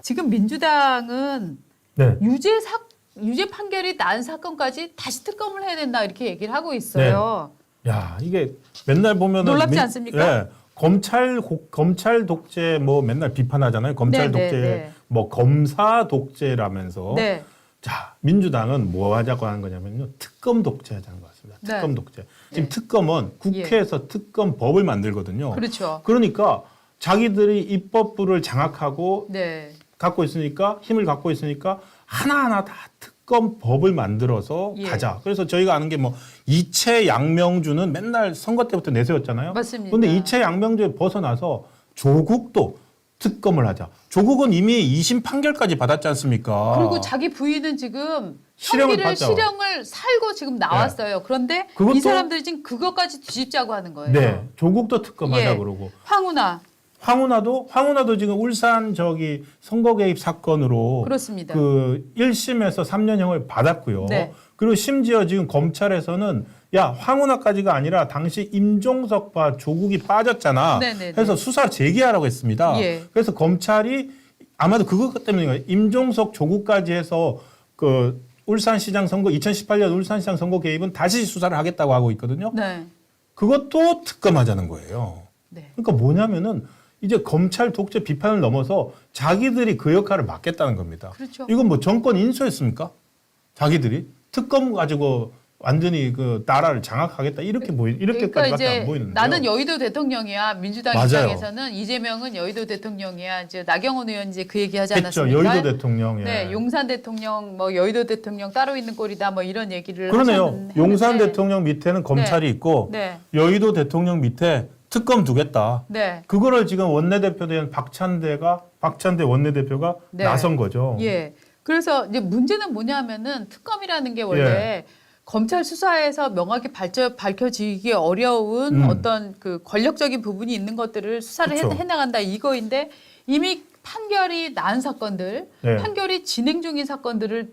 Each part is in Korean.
지금 민주당은 네. 유죄 판결이 난 사건까지 다시 특검을 해야 된다 이렇게 얘기를 하고 있어요. 야, 이게 맨날 보면은 놀랍지 않습니까? 예, 검찰 독재 뭐 맨날 비판하잖아요. 검찰 네, 독재, 네. 뭐 검사 독재라면서. 네. 자, 민주당은 뭐 하자고 하는 거냐면요. 특검 독재하자는 것 같습니다. 네. 특검 독재. 지금 네. 특검은 국회에서 특검법을 만들거든요. 그렇죠. 그러니까 자기들이 입법부를 장악하고 네. 갖고 있으니까 힘을 갖고 있으니까 하나하나 다 특검법을 만들어서 예. 가자. 그래서 저희가 아는 게 뭐 이채 양명주는 맨날 선거 때부터 내세웠잖아요. 맞습니다. 그런데 이채 양명주에 벗어나서 조국도 특검을 하자. 조국은 이미 2심 판결까지 받았지 않습니까? 그리고 자기 부인은 지금 실형을 형기를 받죠. 실형을 살고 지금 나왔어요. 그런데 그것도- 이 사람들이 지금 그것까지 뒤집자고 하는 거예요. 네, 조국도 특검하자 예. 그러고. 황운하 황운하도 지금 울산 저기 선거 개입 사건으로 그렇습니다. 그 1심에서 3년형을 받았고요. 네. 그리고 심지어 지금 검찰에서는 야, 황운하까지가 아니라 당시 임종석과 조국이 빠졌잖아. 네네네. 해서 수사 재개하라고 했습니다. 예. 그래서 검찰이 아마도 그것 때문인가요? 임종석 조국까지 해서 그 울산시장 선거 2018년 울산시장 선거 개입은 다시 수사를 하겠다고 하고 있거든요. 네. 그것도 특검하자는 거예요. 네. 그러니까 뭐냐면은 이제 검찰 독재 비판을 넘어서 자기들이 그 역할을 맡겠다는 겁니다. 그렇죠. 이건 뭐 정권 인수했습니까? 자기들이 특검 가지고 완전히 그 나라를 장악하겠다 그러니까 이렇게까지밖에 안 보이는데요. 나는 여의도 대통령이야. 민주당 맞아요. 입장에서는 이재명은 여의도 대통령이야. 이제 나경원 의원 이제 그 얘기하지 했죠. 않았습니까? 여의도 대통령. 예. 네, 용산 대통령, 뭐 여의도 대통령 따로 있는 꼴이다. 뭐 이런 얘기를 그러네요. 하셨는데. 용산 대통령 밑에는 검찰이 있고 네, 여의도 대통령 밑에 특검 두겠다. 네, 그거를 지금 원내대표 된 박찬대 원내대표가 네. 나선 거죠. 예. 그래서 이제 문제는 뭐냐면은 특검이라는 게 원래 검찰 수사에서 명확히 밝혀지기 어려운 어떤 그 권력적인 부분이 있는 것들을 수사를 그쵸. 해나간다 이거인데 이미 판결이 난 사건들, 네. 판결이 진행 중인 사건들을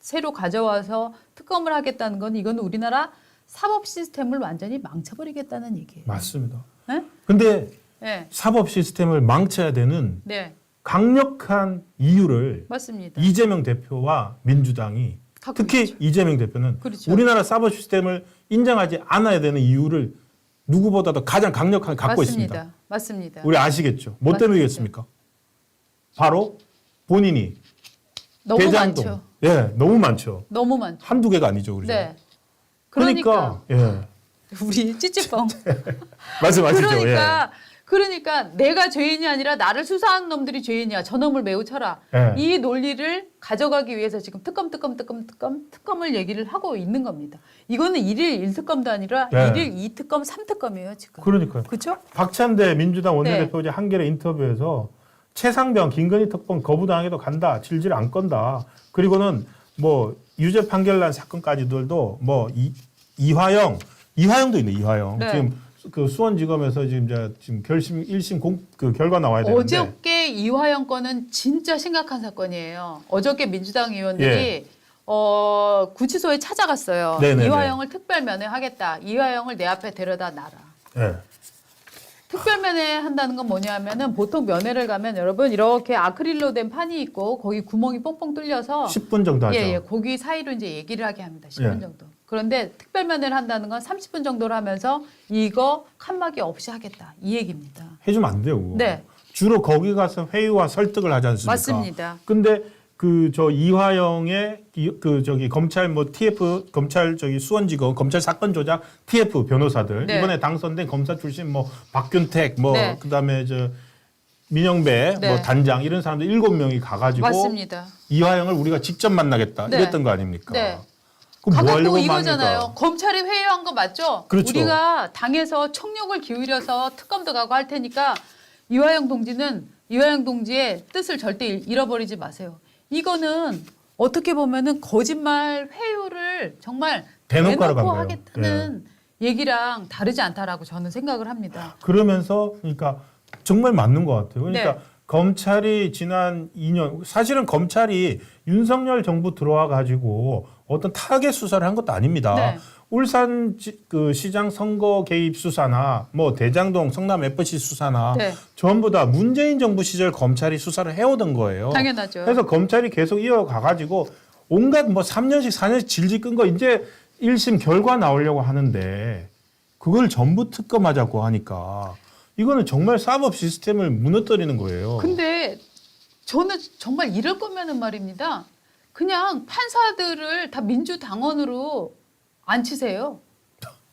새로 가져와서 특검을 하겠다는 건 이건 우리나라 사법 시스템을 완전히 망쳐버리겠다는 얘기예요. 맞습니다. 네? 근데 네, 사법 시스템을 망쳐야 되는 네, 강력한 이유를 맞습니다. 이재명 대표와 민주당이 갖고 특히 있죠. 이재명 대표는 그렇죠. 우리나라 사법 시스템을 인정하지 않아야 되는 이유를 누구보다도 가장 강력하게 갖고 있습니다. 맞습니다. 우리 아시겠죠? 뭐 맞습니다. 때문이겠습니까? 바로 본인이 너무 대장동. 많죠. 예, 너무 많죠. 너무 많죠. 한두 개가 아니죠, 우리. 네. 그러니까 예. 우리 찌찌뻥. 말씀하시죠. 그러니까 내가 죄인이 아니라 나를 수사한 놈들이 죄인이야. 저놈을 매우 쳐라. 예. 이 논리를 가져가기 위해서 지금 특검을 얘기를 하고 있는 겁니다. 이거는 1일 1특검도 아니라 예. 1일 2특검, 3특검이에요, 지금. 그러니까요. 그렇죠? 박찬대 민주당 원내대표 제 한겨레 인터뷰에서 최상병 김건희 특검 거부당해도 간다. 질질 안 건다. 그리고는 뭐 유죄 판결 난 사건까지들도 뭐 이화영도 있네. 이화영. 네. 지금 그 수원지검에서 지금 결심 1심 그 결과 나와야 되는데. 어저께 이화영 건은 진짜 심각한 사건이에요. 어저께 민주당 의원들이 구치소에 찾아갔어요. 네네네. 이화영을 특별 면회하겠다. 이화영을 내 앞에 데려다 놔라. 예. 특별 면회 한다는 건 뭐냐면은 보통 면회를 가면 여러분 이렇게 아크릴로 된 판이 있고 거기 구멍이 뽕뽕 뚫려서 10분 정도 하죠. 예, 거기 사이로 이제 얘기를 하게 합니다. 10분 예. 정도. 그런데 특별 면회를 한다는 건 30분 정도로 하면서 이거 칸막이 없이 하겠다. 이 얘기입니다. 해주면 안 돼요. 그거. 네. 주로 거기 가서 회의와 설득을 하지 않습니까? 맞습니다. 근데 그 저 이화영의 검찰 검찰 수원지검 검찰 사건 조작 TF 변호사들 네. 이번에 당선된 검사 출신 뭐 박균택 네. 그다음에 저 민영배 네. 뭐 단장 이런 사람들 7명이 가가지고 맞습니다. 이화영을 우리가 직접 만나겠다 네. 이랬던 거 아닙니까? 네. 그럼 뭐 가갖고 하려고 이거잖아요. 합니까? 검찰이 회의한 거 맞죠? 그렇죠. 우리가 당에서 총력을 기울여서 특검도 가고 할 테니까 이화영 동지의 뜻을 절대 잃어버리지 마세요. 이거는 어떻게 보면은 거짓말 회유를 정말 대놓고 하러 간 거예요. 하겠다는 얘기랑 다르지 않다라고 저는 생각을 합니다. 그러면서 그러니까 정말 맞는 것 같아요. 그러니까 네. 검찰이 지난 2년 사실은 검찰이 윤석열 정부 들어와 가지고 어떤 타겟 수사를 한 것도 아닙니다. 네. 울산 그 시장 선거 개입 수사나 뭐 대장동 성남 FC 수사나 네. 전부 다 문재인 정부 시절 검찰이 수사를 해오던 거예요. 당연하죠. 그래서 검찰이 계속 이어가가지고 온갖 뭐 3년씩 4년씩 질질 끈 거 이제 1심 결과 나오려고 하는데 그걸 전부 특검하자고 하니까 이거는 정말 사법 시스템을 무너뜨리는 거예요. 근데 저는 정말 이럴 거면은 말입니다. 그냥 판사들을 다 민주당원으로 앉히세요.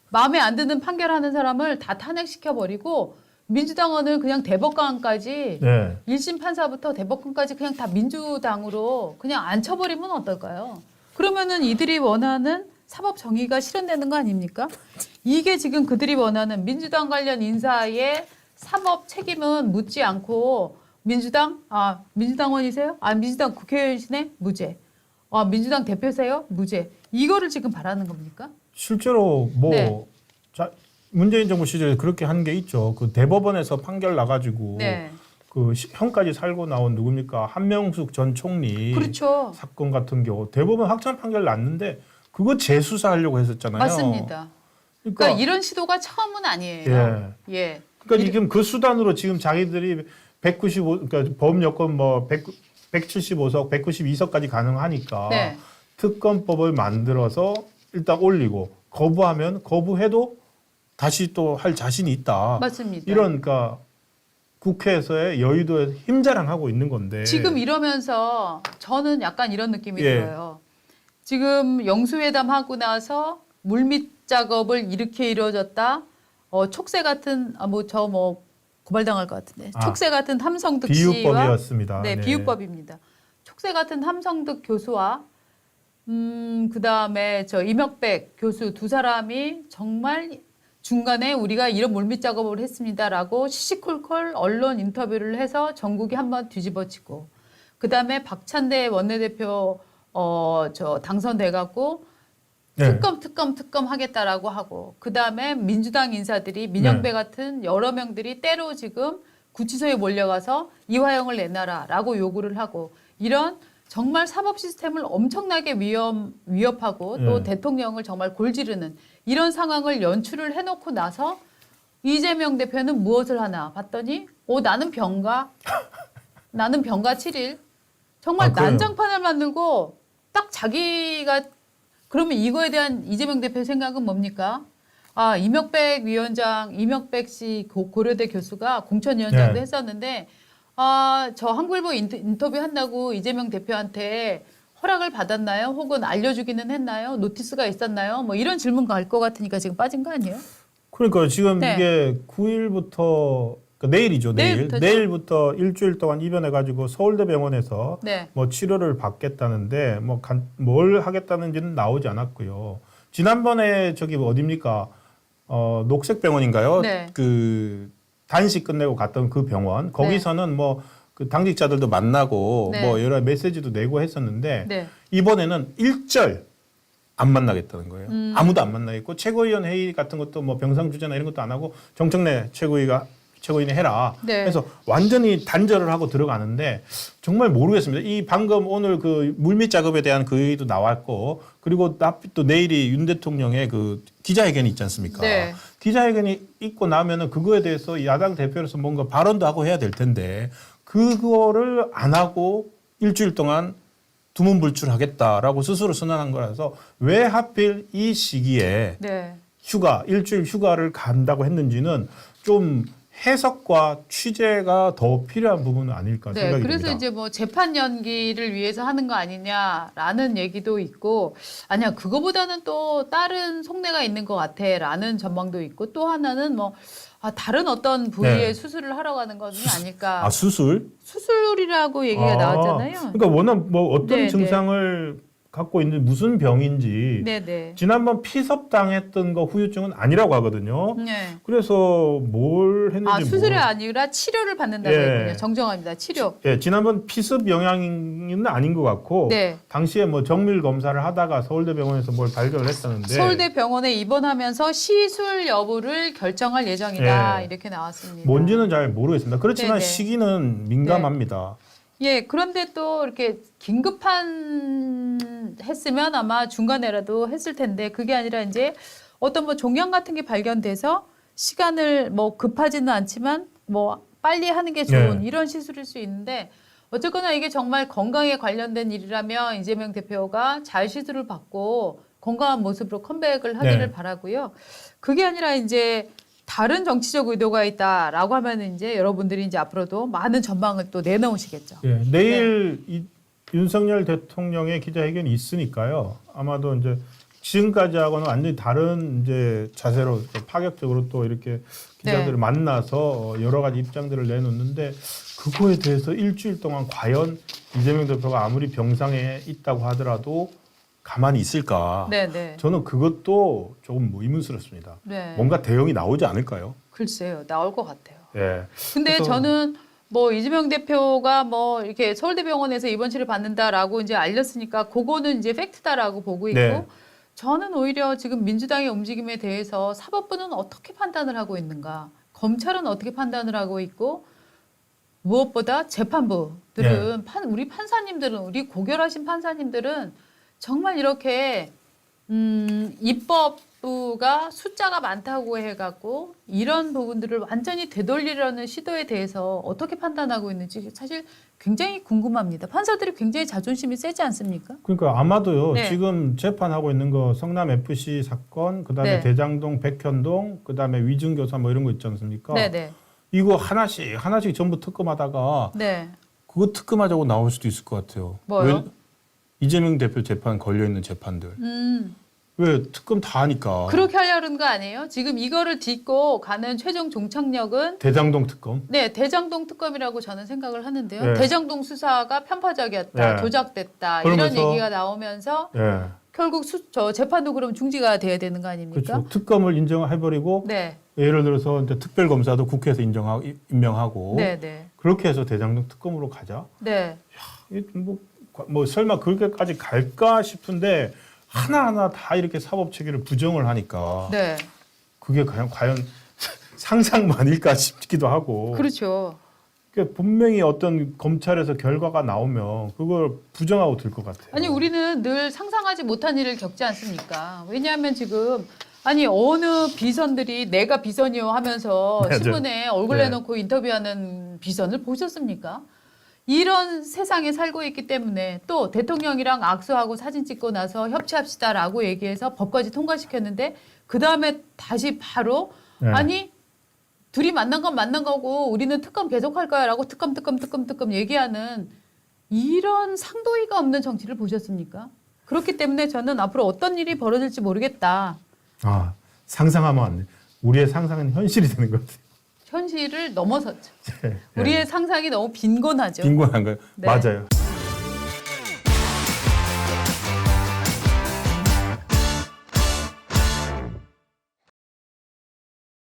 마음에 안 드는 판결하는 사람을 다 탄핵시켜버리고 민주당원을 그냥 대법관까지 네. 1심 판사부터 대법관까지 그냥 다 민주당으로 그냥 앉혀버리면 어떨까요? 그러면은 이들이 원하는 사법 정의가 실현되는 거 아닙니까? 이게 지금 그들이 원하는 민주당 관련 인사의 사법 책임은 묻지 않고 민주당원이세요? 민주당 국회의원이시네? 무죄. 민주당 대표세요? 무죄. 이거를 지금 바라는 겁니까? 실제로 뭐 네. 문재인 정부 시절에 그렇게 한 게 있죠. 그 대법원에서 판결 나가지고 네. 그 형까지 살고 나온 누굽니까? 한명숙 전 총리 그렇죠. 사건 같은 경우 대법원 확정 판결 났는데 그거 재수사하려고 했었잖아요. 맞습니다. 그러니까 이런 시도가 처음은 아니에요. 예. 그러니까 지금 그 수단으로 지금 자기들이 195, 그러니까 범 여건 뭐 175석, 192석까지 가능하니까 네. 특검법을 만들어서 일단 올리고 거부하면 거부해도 다시 또 할 자신이 있다. 맞습니다. 이런 그러니까 국회에서의 여의도에서 힘자랑하고 있는 건데 지금 이러면서 저는 약간 이런 느낌이 예. 들어요. 지금 영수회담 하고 나서 물밑 작업을 이렇게 이루어졌다. 촉새 같은 고발당할 것 같은데. 촉새 같은 함성득 씨와 비유법이었습니다. 네, 비유법입니다. 촉새 같은 함성득 교수와 그다음에 이명백 교수 두 사람이 정말 중간에 우리가 이런 물밑 작업을 했습니다라고 시시콜콜 언론 인터뷰를 해서 전국이 한번 뒤집어지고 그다음에 박찬대 원내대표 당선돼 갖고 네. 특검 하겠다라고 하고 그다음에 민주당 인사들이 민영배 네. 같은 여러 명들이 때로 지금 구치소에 몰려가서 이화영을 내놔라라고 요구를 하고 이런 정말 사법 시스템을 엄청나게 위협하고 또 네. 대통령을 정말 골지르는 이런 상황을 연출을 해놓고 나서 이재명 대표는 무엇을 하나 봤더니 나는 병가 7일 정말 그래요? 난장판을 만들고 딱 자기가 그러면 이거에 대한 이재명 대표의 생각은 뭡니까? 이명백 씨 고려대 교수가 공천위원장도 네. 했었는데 저 한국일보 인터뷰 한다고 이재명 대표한테 허락을 받았나요? 혹은 알려주기는 했나요? 노티스가 있었나요? 뭐 이런 질문 갈 것 같으니까 지금 빠진 거 아니에요? 그러니까 지금 네. 이게 9일부터 그러니까 내일이죠. 내일부터죠. 내일부터 일주일 동안 입원해가지고 서울대병원에서 네. 뭐 치료를 받겠다는데 뭘 하겠다는지는 나오지 않았고요. 지난번에 어디입니까? 녹색병원인가요? 네. 그 단식 끝내고 갔던 그 병원 거기서는 그 당직자들도 만나고 네. 여러 메시지도 내고 했었는데 네. 이번에는 일절 안 만나겠다는 거예요. 아무도 안 만나겠고 최고위원 회의 같은 것도 병상 주제나 이런 것도 안 하고 정청래 최고위원이 해라. 네. 그래서 완전히 단절을 하고 들어가는데 정말 모르겠습니다. 이 방금 오늘 그 물밑 작업에 대한 그 얘기도 나왔고 그리고 또 내일이 윤 대통령의 그 기자회견이 있지 않습니까? 네. 기자회견이 있고 나면은 그거에 대해서 야당 대표로서 뭔가 발언도 하고 해야 될 텐데 그거를 안 하고 일주일 동안 두문불출하겠다라고 스스로 선언한 거라서 왜 하필 이 시기에 네. 일주일 휴가를 간다고 했는지는 좀 해석과 취재가 더 필요한 부분은 아닐까 네, 생각이 그래서 듭니다. 이제 재판 연기를 위해서 하는 거 아니냐라는 얘기도 있고, 아니야, 그거보다는 또 다른 속내가 있는 것 같아라는 전망도 있고, 또 하나는 다른 어떤 부위의 네. 수술을 하러 가는 것이 아닐까. 수술? 수술이라고 얘기가 나왔잖아요. 그러니까 워낙 어떤 네, 증상을 갖고 있는 무슨 병인지 네네. 지난번 피섭당했던 거 후유증은 아니라고 하거든요. 네. 그래서 뭘 했는지 수술이 아니라 치료를 받는다고 예. 했군요. 정정합니다. 치료. 지난번 피습 영향은 아닌 것 같고 네. 당시에 정밀 검사를 하다가 서울대병원에서 뭘 발견을 했었는데 서울대병원에 입원하면서 시술 여부를 결정할 예정이다. 예. 이렇게 나왔습니다. 뭔지는 잘 모르겠습니다. 그렇지만 네네. 시기는 민감합니다. 예, 그런데 또 이렇게 긴급한 했으면 아마 중간에라도 했을 텐데 그게 아니라 이제 어떤 뭐 종양 같은 게 발견돼서 시간을 뭐 급하지는 않지만 뭐 빨리 하는 게 좋은 네. 이런 시술일 수 있는데 어쨌거나 이게 정말 건강에 관련된 일이라면 이재명 대표가 잘 시술을 받고 건강한 모습으로 컴백을 하기를 네. 바라고요. 그게 아니라 이제 다른 정치적 의도가 있다라고 하면 이제 여러분들이 이제 앞으로도 많은 전망을 또 내놓으시겠죠. 예, 내일 윤석열 대통령의 기자회견이 있으니까요. 아마도 이제 지금까지 하고는 완전히 다른 이제 자세로 파격적으로 또 이렇게 기자들을 네. 만나서 여러 가지 입장들을 내놓는데 그거에 대해서 일주일 동안 과연 이재명 대표가 아무리 병상에 있다고 하더라도 가만히 있을까? 네. 저는 그것도 조금 의문스럽습니다. 네. 뭔가 대응이 나오지 않을까요? 글쎄요, 나올 것 같아요. 예. 근데 그래서- 저는 뭐 이재명 대표가 뭐 이렇게 서울대병원에서 입원실을 받는다라고 이제 알렸으니까 그거는 이제 팩트다라고 보고 있고 네. 저는 오히려 지금 민주당의 움직임에 대해서 사법부는 어떻게 판단을 하고 있는가, 검찰은 어떻게 판단을 하고 있고 무엇보다 재판부들은 우리 판사님들은 우리 고결하신 판사님들은 정말 이렇게 입법부가 숫자가 많다고 해갖고 이런 부분들을 완전히 되돌리려는 시도에 대해서 어떻게 판단하고 있는지 사실 굉장히 궁금합니다. 판사들이 굉장히 자존심이 세지 않습니까? 그러니까 아마도요. 네. 지금 재판하고 있는 거 성남 FC 사건, 그다음에 네. 대장동, 백현동, 그다음에 위증교사 뭐 이런 거 있지 않습니까? 네네. 이거 하나씩 전부 특검하다가 네. 그거 특검하자고 나올 수도 있을 것 같아요. 뭐요? 이재명 대표 재판 걸려 있는 재판들. 왜 특검 다 하니까. 그렇게 하려는 거 아니에요? 지금 이거를 딛고 가는 최종 종착역은 대장동 특검. 네, 대장동 특검이라고 저는 생각을 하는데요. 네. 대장동 수사가 편파적이었다, 네. 조작됐다 이런 그러면서- 얘기가 나오면서 예. 결국 저 재판도 그럼 중지가 돼야 되는 거 아닙니까? 그렇죠. 특검을 인정해버리고 네, 예를 들어서 이제 특별검사도 국회에서 임명하고 네. 그렇게 해서 대장동 특검으로 가자. 네. 뭐 설마 그렇게까지 갈까 싶은데 하나하나 다 이렇게 사법 체계를 부정을 하니까 네. 그게 과연 상상만일까 싶기도 하고. 그렇죠. 그러니까 분명히 어떤 검찰에서 결과가 나오면 그걸 부정하고 들 것 같아요. 아니 우리는 늘 상상하지 못한 일을 겪지 않습니까? 왜냐하면 지금 아니 어느 비선들이 내가 비선이요 하면서 맞아요. 신문에 얼굴 네. 내놓고 인터뷰하는 비선을 보셨습니까? 이런 세상에 살고 있기 때문에 또 대통령이랑 악수하고 사진 찍고 나서 협치합시다라고 얘기해서 법까지 통과시켰는데 그 다음에 다시 바로 네. 아니 둘이 만난 건 만난 거고 우리는 특검 계속할 거야라고 특검 얘기하는 이런 상도이가 없는 정치를 보셨습니까? 그렇기 때문에 저는 앞으로 어떤 일이 벌어질지 모르겠다. 아, 상상하면 안 돼. 우리의 상상은 현실이 되는 것 같아요. 현실을 넘어섰죠. 네. 우리의 상상이 너무 빈곤하죠. 빈곤한 거예요. 네. 맞아요.